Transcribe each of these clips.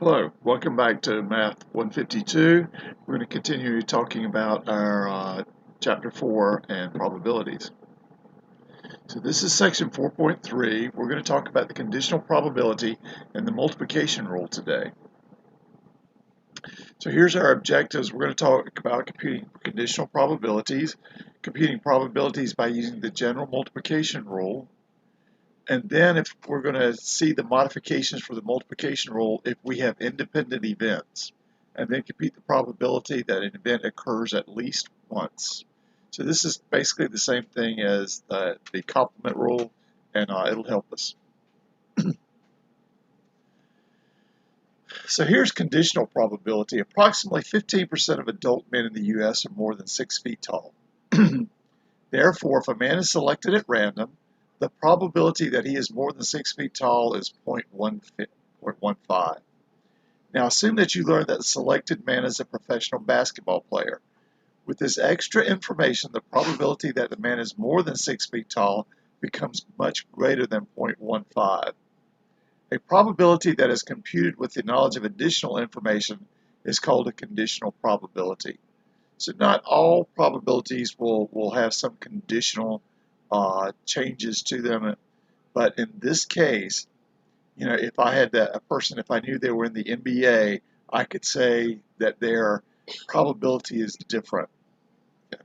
Hello, welcome back to Math 152. We're going to continue talking about our Chapter 4 and probabilities. So this is section 4.3. We're going to talk about the conditional probability and the multiplication rule today. So here's our objectives. We're going to talk about computing conditional probabilities, computing probabilities by using the general multiplication rule, and then if we're going to see the modifications for the multiplication rule if we have independent events, and then compute the probability that an event occurs at least once. So this is basically the same thing as the complement rule, and it'll help us. So here's conditional probability. Approximately 15% of adult men in the U.S. are more than 6 feet tall. Therefore, if a man is selected at random, the probability that he is more than 6 feet tall is 0.15. Now, assume that you learned that the selected man is a professional basketball player. With this extra information, the probability that the man is more than 6 feet tall becomes much greater than 0.15. A probability that is computed with the knowledge of additional information is called a conditional probability. So not all probabilities will have some conditional changes to them, but in this case, you know, if I had a person, if I knew they were in the NBA, I could say that their probability is different. Okay.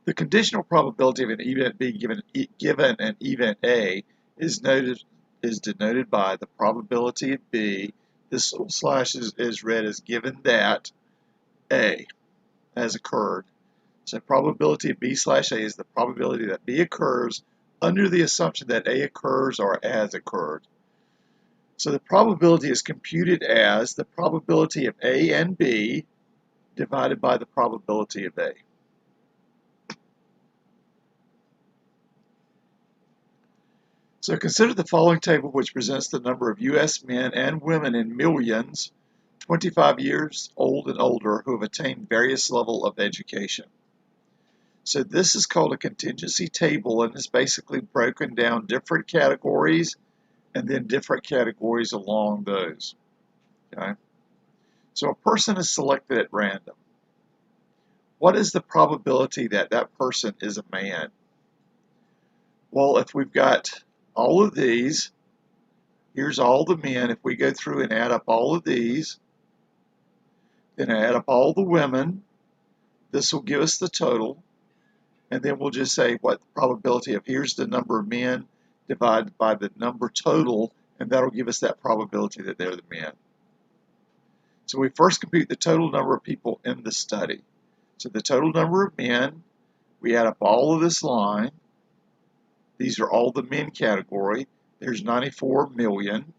The conditional probability of an event being given an event A is denoted by the probability of B. This little slash is read as given that A has occurred. So probability of B/A is the probability that B occurs under the assumption that A occurs or has occurred. So the probability is computed as the probability of A and B divided by the probability of A. So consider the following table, which presents the number of U.S. men and women in millions, 25 years old and older, who have attained various levels of education. So this is called a contingency table, and it's basically broken down different categories and then different categories along those. Okay? So a person is selected at random. What is the probability that that person is a man? Well, if we've got all of these, here's all the men. If we go through and add up all of these, then add up all the women, this will give us the total. And then we'll just say what the probability of, here's the number of men divided by the number total, and that'll give us that probability that they're the men. So we first compute the total number of people in the study. So the total number of men, we add up all of this line. These are all the men category. There's 94 million.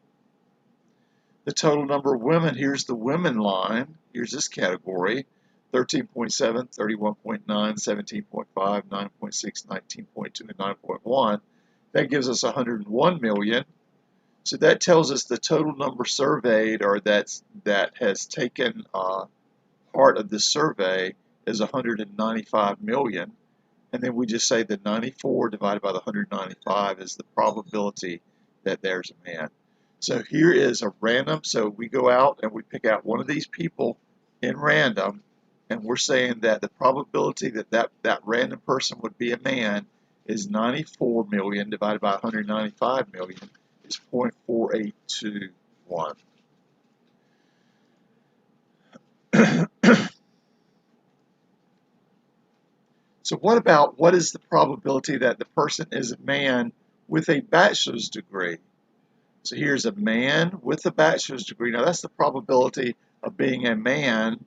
The total number of women, here's the women line. Here's this category. 13.7, 31.9, 17.5, 9.6, 19.2, and 9.1. That gives us 101 million. So that tells us the total number surveyed, or that has taken part of the survey, is 195 million. And then we just say that 94 divided by the 195 is the probability that there's a man. So here is a random, so we go out and we pick out one of these people in random, and we're saying that the probability that that random person would be a man is 94 million divided by 195 million is 0.4821. So what is the probability that the person is a man with a bachelor's degree? So here's a man with a bachelor's degree. Now that's the probability of being a man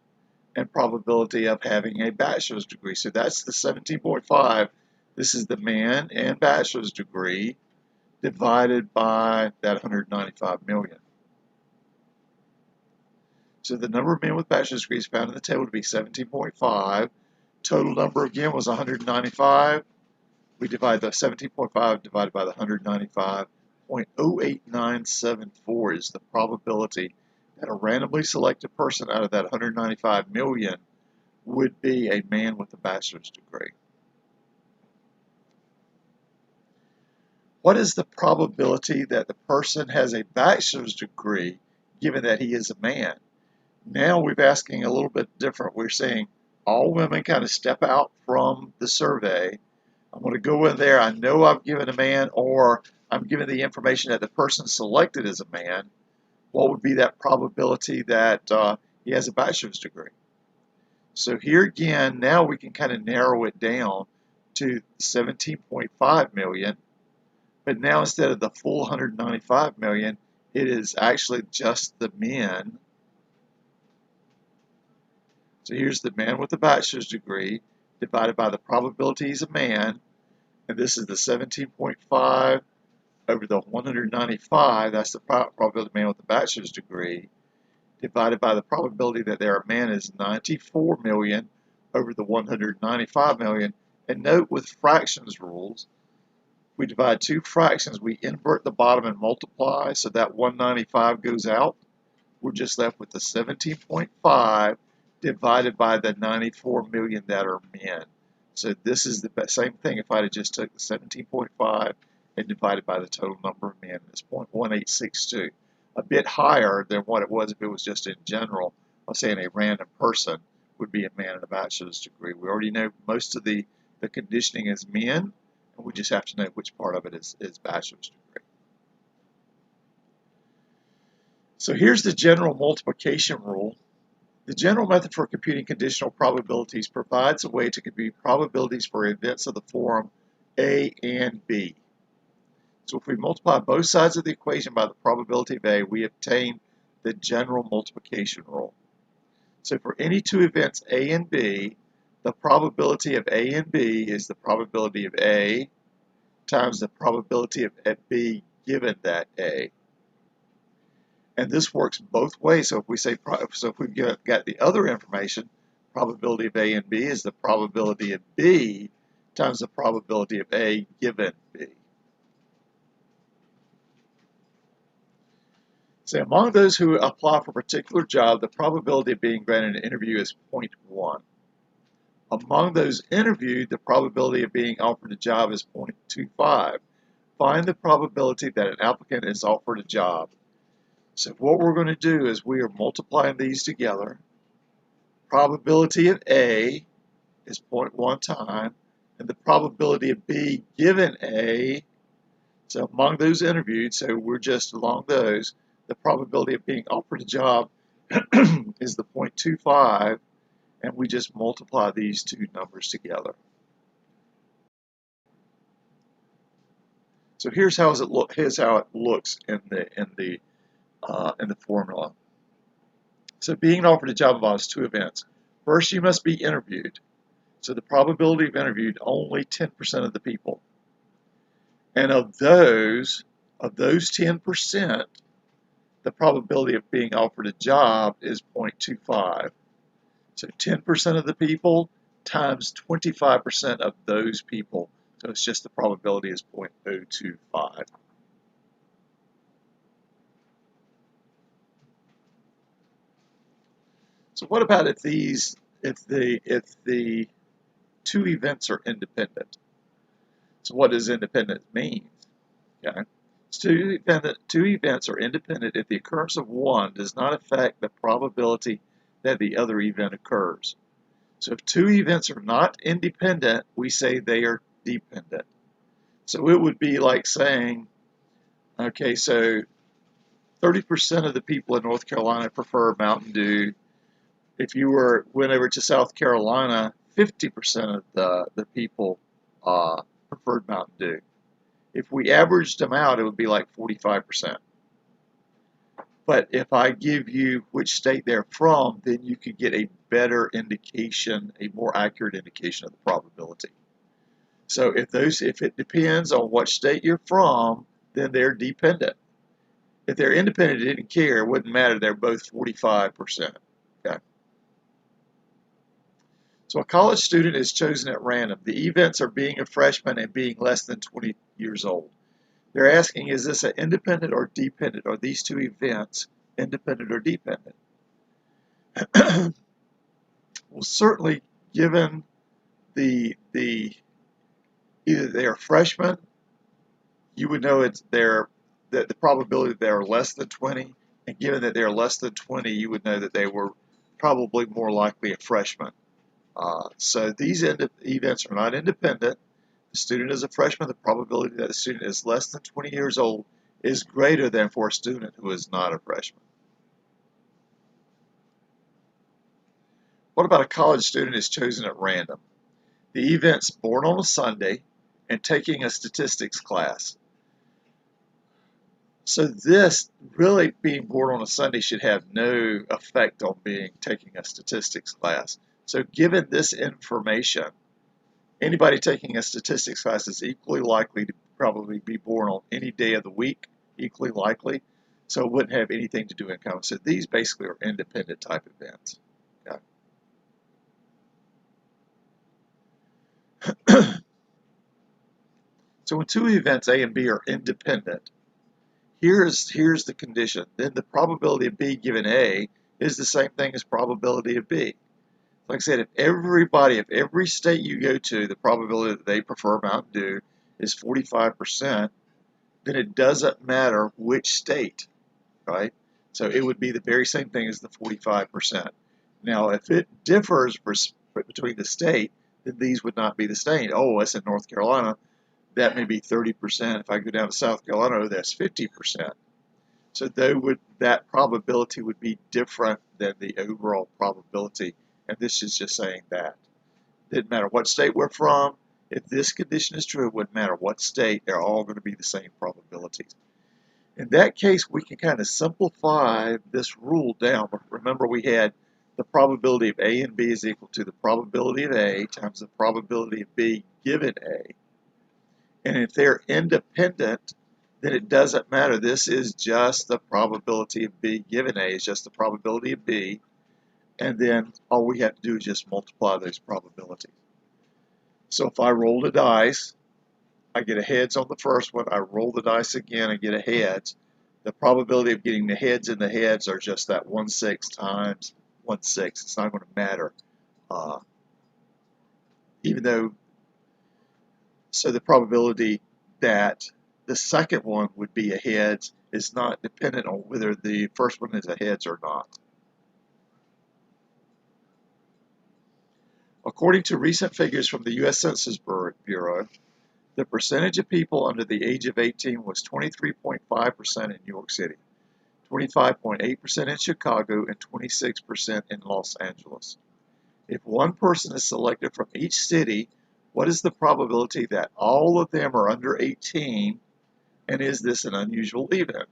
and probability of having a bachelor's degree. So that's the 17.5. This is the man and bachelor's degree divided by that 195 million. So the number of men with bachelor's degrees found in the table to be 17.5. Total number again was 195. We divide the 17.5 divided by the 195. 0.08974 is the probability that a randomly selected person out of that 195 million would be a man with a bachelor's degree. what is the probability that the person has a bachelor's degree given that he is a man? Now we're asking a little bit different. We're saying all women kind of step out from the survey. I'm going to go in there. I know I've given a man, or I'm giving the information that the person selected is a man. What would be that probability that he has a bachelor's degree? So here again, now we can kind of narrow it down to 17.5 million. But now instead of the full 195 million, it is actually just the men. So here's the man with the bachelor's degree divided by the probability he's a man. And this is the 17.5 over the 195. That's the probability of the man with the bachelor's degree divided by the probability that they're a man is 94 million over the 195 million. And note with fractions rules, we divide two fractions, we invert the bottom and multiply, so that 195 goes out. We're just left with the 17.5 divided by the 94 million that are men. So this is the same thing if I had just took the 17.5 and divided by the total number of men. It's 0.1862. A bit higher than what it was if it was just in general. I'm saying a random person would be a man in a bachelor's degree. We already know most of the conditioning is men, and we just have to know which part of it is bachelor's degree. So here's the general multiplication rule. The general method for computing conditional probabilities provides a way to compute probabilities for events of the form A and B. So if we multiply both sides of the equation by the probability of A, we obtain the general multiplication rule. So for any two events A and B, the probability of A and B is the probability of A times the probability of B given that A. And this works both ways. So if we say, if we've got the other information, probability of A and B is the probability of B times the probability of A given B. So among those who apply for a particular job, the probability of being granted an interview is 0.1. Among those interviewed, the probability of being offered a job is 0.25. Find the probability that an applicant is offered a job. So what we're going to do is we are multiplying these together. Probability of A is 0.1 time, and the probability of B given A, so among those interviewed, so we're just along those, the probability of being offered a job is the 0.25, and we just multiply these two numbers together. So here's how it looks in the formula. So being offered a job involves two events. First, you must be interviewed. So the probability of interviewed, only 10% of the people. And of those 10%, the probability of being offered a job is 0.25. So 10% of the people times 25% of those people. So it's just the probability is 0.025. So what about if the two events are independent? So what does independent mean? Okay. Two events are independent if the occurrence of one does not affect the probability that the other event occurs. So if two events are not independent, we say they are dependent. So it would be like saying, okay, so 30% of the people in North Carolina prefer Mountain Dew. If you went over to South Carolina, 50% of the people preferred Mountain Dew. If we averaged them out, it would be like 45%. But if I give you which state they're from, then you could get a better indication, a more accurate indication of the probability. So if it depends on what state you're from, then they're dependent. If they're independent, it didn't care, it wouldn't matter, they're both 45%. Okay. So a college student is chosen at random. The events are being a freshman and being less than 20 years old. They're asking, is this an independent or dependent? Are these two events independent or dependent? Well, certainly, given either they are freshmen you would know that the probability that they are less than 20, and given that they are less than 20, you would know that they were probably more likely a freshman. So these events are not independent. The student is a freshman. The probability that the student is less than 20 years old is greater than for a student who is not a freshman. What about a college student is chosen at random? The event's born on a Sunday and taking a statistics class. So this really being born on a Sunday should have no effect on taking a statistics class. So given this information, anybody taking a statistics class is equally likely to probably be born on any day of the week, equally likely. So it wouldn't have anything to do in common. So these basically are independent type events. Okay. So when two events A and B are independent, here's the condition. Then the probability of B given A is the same thing as probability of B. Like I said, if every state you go to, the probability that they prefer Mountain Dew is 45%, then it doesn't matter which state, right? So it would be the very same thing as the 45%. Now, if it differs between the state, then these would not be the same. Oh, it's in North Carolina. That may be 30%. If I go down to South Carolina, that's 50%. So that probability would be different than the overall probability. And this is just saying that. It didn't matter what state we're from. If this condition is true, it wouldn't matter what state. They're all going to be the same probabilities. In that case, we can kind of simplify this rule down. Remember, we had the probability of A and B is equal to the probability of A times the probability of B given A. And if they're independent, then it doesn't matter. This is just the probability of B given A is just the probability of B. And then all we have to do is just multiply those probabilities. So if I roll the dice, I get a heads on the first one. I roll the dice again and get a heads. The probability of getting the heads in the heads are just that 1/6 times 1/6. It's not going to matter. Even though, so the probability that the second one would be a heads is not dependent on whether the first one is a heads or not. According to recent figures from the U.S. Census Bureau, the percentage of people under the age of 18 was 23.5% in New York City, 25.8% in Chicago, and 26% in Los Angeles. If one person is selected from each city, what is the probability that all of them are under 18, and is this an unusual event?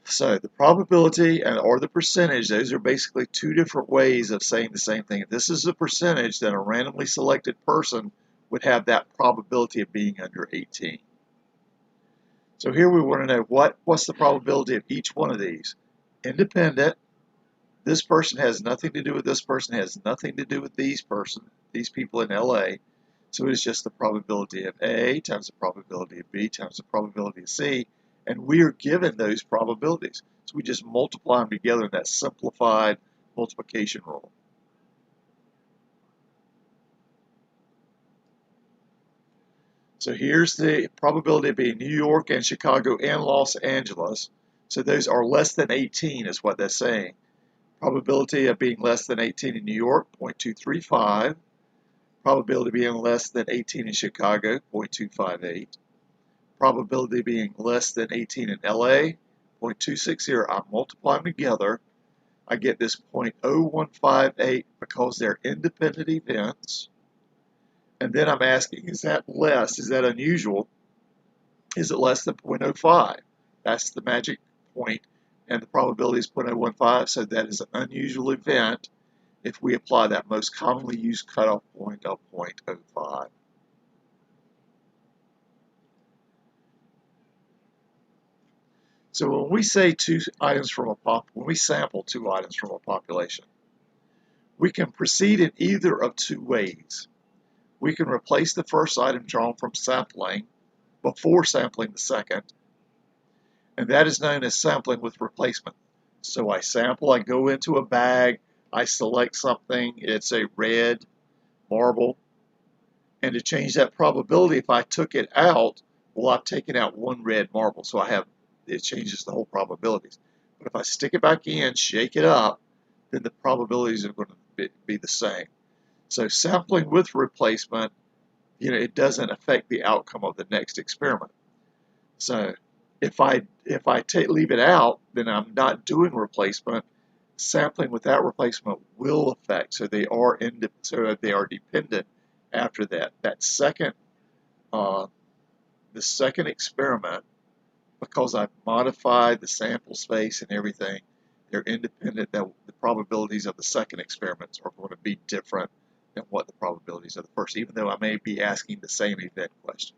So the probability or the percentage, those are basically two different ways of saying the same thing. If this is a percentage, then a randomly selected person would have that probability of being under 18. So here we want to know what's the probability of each one of these. Independent, this person has nothing to do with this person, has nothing to do with these people in LA. So it's just the probability of A times the probability of B times the probability of C, and we are given those probabilities. So we just multiply them together in that simplified multiplication rule. So here's the probability of being New York and Chicago and Los Angeles. So those are less than 18 is what that's saying. Probability of being less than 18 in New York, 0.235. Probability of being less than 18 in Chicago, 0.258. Probability of being less than 18 in LA, 0.260. I multiply them together. I get this 0.0158 because they're independent events. And then I'm asking, is that less? Is that unusual? Is it less than 0.05? That's the magic point, and the probability is 0.015, so that is an unusual event if we apply that most commonly used cutoff point of 0.05. So when we say when we sample two items from a population, we can proceed in either of two ways. We can replace the first item drawn from sampling before sampling the second, and that is known as sampling with replacement. So I sample, I go into a bag, I select something, it's a red marble, And to change that probability, if I took it out, well, I've taken out one red marble, so it changes the whole probabilities. But if I stick it back in, shake it up, then the probabilities are going to be the same. So sampling with replacement, it doesn't affect the outcome of the next experiment. So if I leave it out, then I'm not doing replacement. Sampling without replacement will affect. So they are dependent after that. That second, the second experiment, because I've modified the sample space and everything, they're independent. That the probabilities of the second experiments are going to be different than what the probabilities of the first, even though I may be asking the same event question.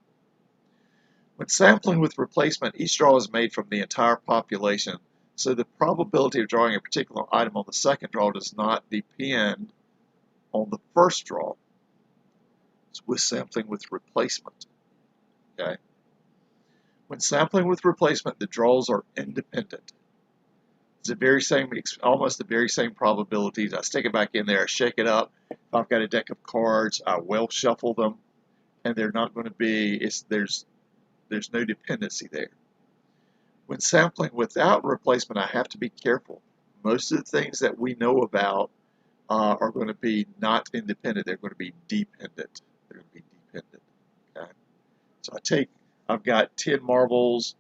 When sampling with replacement, each draw is made from the entire population, so the probability of drawing a particular item on the second draw does not depend on the first draw. It's with sampling with replacement. Okay. When sampling with replacement, the draws are independent. It's almost the very same probabilities. I stick it back in there, I shake it up. If I've got a deck of cards, I well shuffle them, and they're not going to be. There's no dependency there. When sampling without replacement, I have to be careful. Most of the things that we know about are going to be not independent. They're going to be dependent. They're going to be dependent. Okay. So I've got 10 marbles,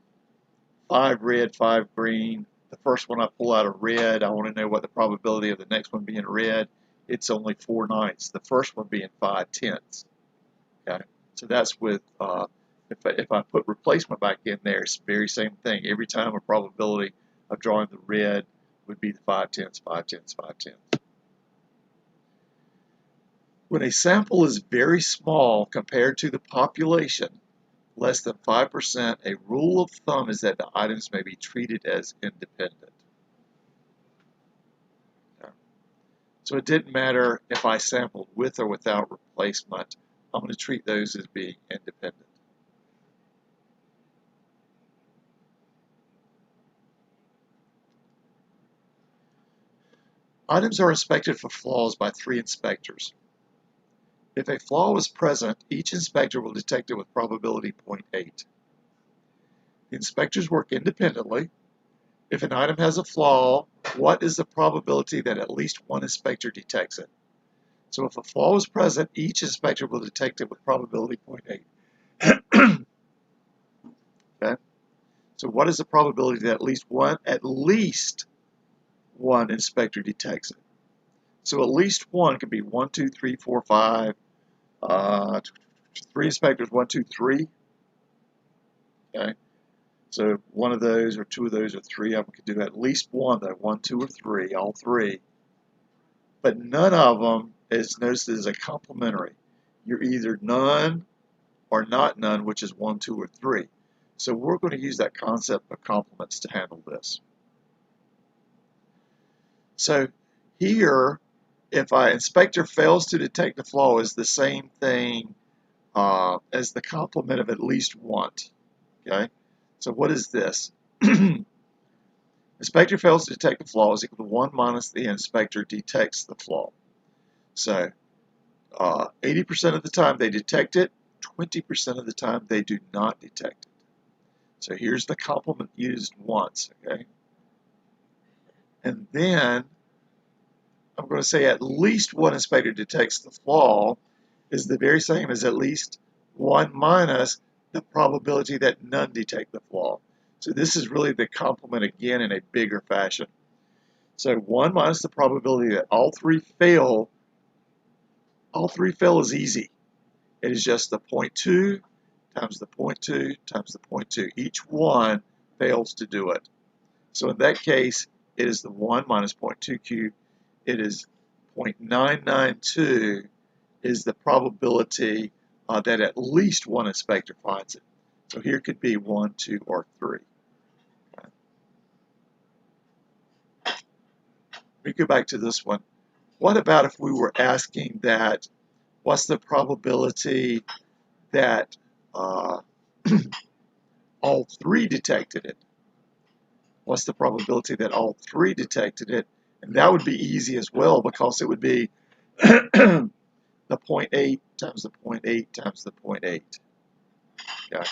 5 red, 5 green. The first one I pull out of red, I want to know what the probability of the next one being red. It's only 4/9. The first one being 5/10. Okay. So that's with if I put replacement back in there, it's the very same thing. Every time a probability of drawing the red would be the 5/10, 5/10, 5/10. When a sample is very small compared to the population, less than 5%, a rule of thumb is that the items may be treated as independent. Okay. So it didn't matter if I sampled with or without replacement. I'm going to treat those as being independent. Items are inspected for flaws by 3 inspectors. If a flaw was present, each inspector will detect it with probability 0.8. The inspectors work independently. If an item has a flaw, what is the probability that at least one inspector detects it? So if a flaw is present, each inspector will detect it with probability 0.8. Okay? So what is the probability that at least one inspector detects it? So at least one could be 1, 2, 3, 4, 5. 3 inspectors, 1, 2, 3. Okay. So one of those or 2 of those or 3 of them could do at least one, though. 1, 2, or 3, all 3. But none of them is noticed as a complementary. You're either none or not none, which is 1, 2, or 3. So we're going to use that concept of complements to handle this. So here, if an inspector fails to detect the flaw, is the same thing as the complement of at least one. Okay, so what is this? Inspector fails to detect the flaw is equal to 1 minus the inspector detects the flaw. So 80% of the time they detect it, 20% of the time they do not detect it. So here's the complement used once, okay? And then I'm going to say at least one inspector detects the flaw is the very same as at least 1 minus the probability that none detect the flaw. So this is really the complement again in a bigger fashion. So 1 minus the probability that all three fail. All 3 fail is easy. It is just the 0.2 times the 0.2 times the 0.2. Each one fails to do it. So in that case, it is the 1 minus 0.2 cubed. It is 0.992 is the probability that at least one inspector finds it. So here could be 1, 2, or 3. Okay. Let me go back to this one. What about if we were asking that, what's the probability that all 3 detected it? What's the probability that all 3 detected it? And that would be easy as well, because it would be the 0.8 times the 0.8 times the 0.8. Okay.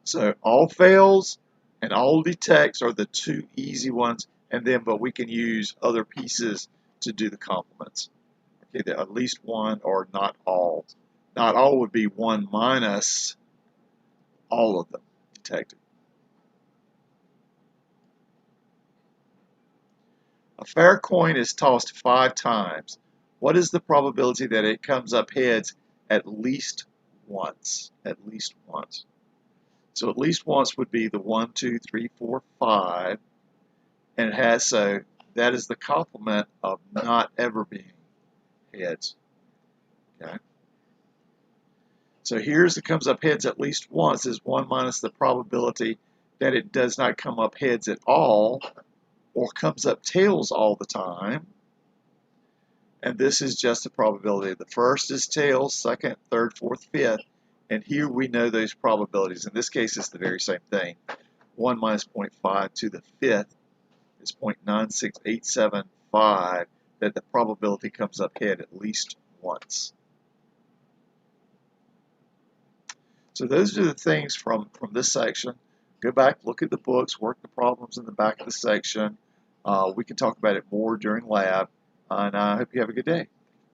So all fails and all detects are the two easy ones, but we can use other pieces to do the complements. Okay, at least one or not all. Not all would be 1 minus all of them detected. A fair coin is tossed 5 times. What is the probability that it comes up heads at least once? At least once. So at least once would be the 1, 2, 3, 4, 5. And it has, so that is the complement of not ever being heads. Okay. So here's it comes up heads at least once is 1 minus the probability that it does not come up heads at all or comes up tails all the time. And this is just the probability. The first is tails, second, third, fourth, fifth. And here we know those probabilities. In this case, it's the very same thing. 1 minus 0.5 to the fifth is 0.96875, that the probability comes up head at least once. So those are the things from this section. Go back, look at the books, work the problems in the back of the section. We can talk about it more during lab, and I hope you have a good day.